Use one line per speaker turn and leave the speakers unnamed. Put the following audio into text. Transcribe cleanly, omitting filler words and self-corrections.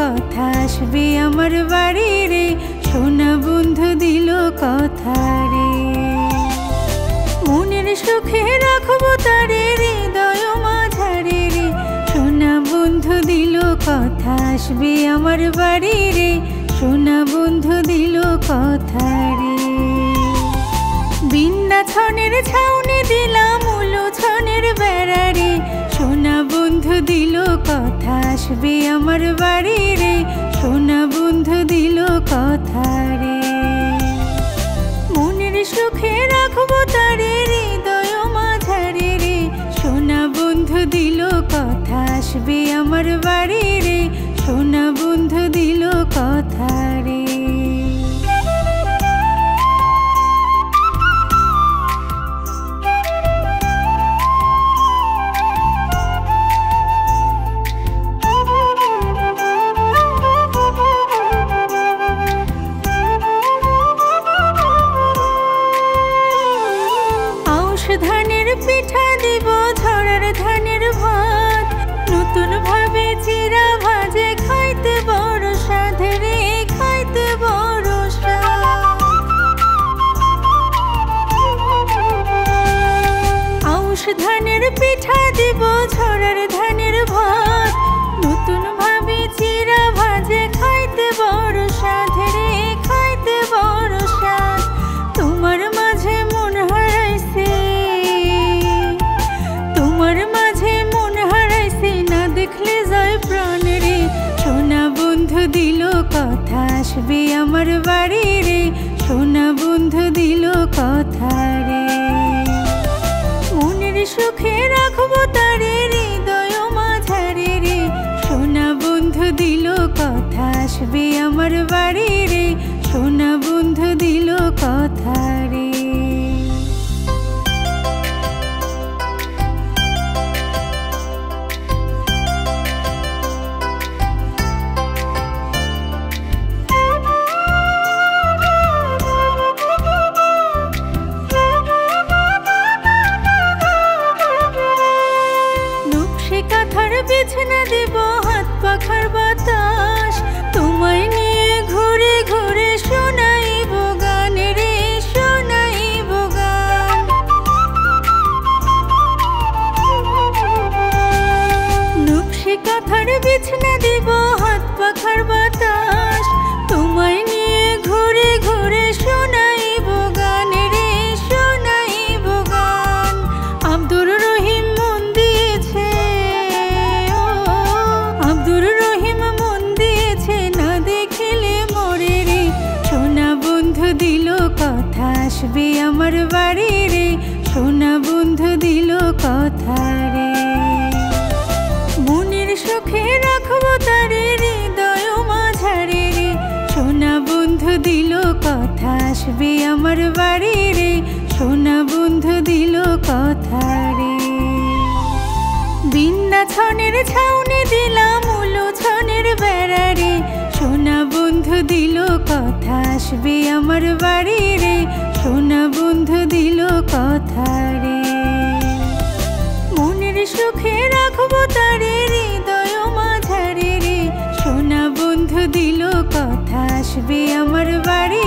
কথা আসবে আমার বাড়ি রে, সোনা বন্ধু দিল কথা রে। মনের সুখে রাখবো তারে হৃদয় মাঝারে রে, সোনা বন্ধু দিল কথা আসবে আমার বাড়ি রে, সোনা বন্ধু দিল কথা রে। বিন্যাছনের ছাউনি দিলাম উলোছনের বেড়া রে, সোনা বন্ধু দিল কথা আসবে আমার বাড়ি রে, সোনা বন্ধু দিল কথা রে। মনের সুখে রাখবো তারে হৃদয় মাঝারে রে, সোনা বন্ধু দিল কথা আসবে আমার বাড়ি রে, সোনা বন্ধু দিল কথা রে। ধানের পিঠা দিব ঝড়ার ধানের ভাত, নতুন ভাবে চিরা ভাজে খাইতে বড় স্বাদ রে, খাইতে বড় স্বাদ। আউশ ধানের পিঠা দিব ঝড়ার ধানের ভাত, নতুন ভাবে চিরা ভাজে খাইতে বড় স্বাদ রে, খাইতে বড় স্বাদ। তোমার মাঝে মন হারাইছে, তোমার মাঝে মন হারাইছে না দেখলে যায় প্রাণ রে, সোনা বন্ধু দিল কথা আসবে আমার বাড়ি রে, সোনা বন্ধু দিল কথা রে। মনের সুখে রাখবো তারে হৃদয় মাঝারে রে, সোনা বন্ধু দিল কথা আসবে আমার বাড়ি রে, সোনা বন্ধু দিল কথা রে। কাঁথার বিছানা দেব হাত পাখার বাতাস, তোমায় নিয়ে ঘুরে ঘুরে শোনাইব গান রে, শোনাইব গান। নকশি কাঁথার বিছানা দেব হাত পাখার বাতাস, তোমায় নিয়ে ঘুরে ঘুরে শোনাইব গান রে, শোনাইব গান। আব্দুর রহিম মন দিয়েছে, আব্দুর রহিম মন দিয়েছে না দেখিলে মরে রে, সোনা বন্ধু দিল কথা আসবে আমার বাড়ি রে, সোনা বন্ধু দিল কথা রে। মনের সুখে রাখবো তারে হৃদয় মাঝারে রে, সোনা বন্ধু দিল কথা আসবে আমার বাড়ি রে, সোনা বন্ধু দিল কথা রে। বিন্যাছনের ছাউনি দিলাম উলোছনের বেড়া রে, সোনা বন্ধু দিল কথা আসবে আমার বাড়ি রে, সোনা বন্ধু দিল কথা রে। মনের সুখে রাখবো তারে হৃদয় মাঝারে রে, সোনা বন্ধু দিল কথা আসবে আমার বাড়ি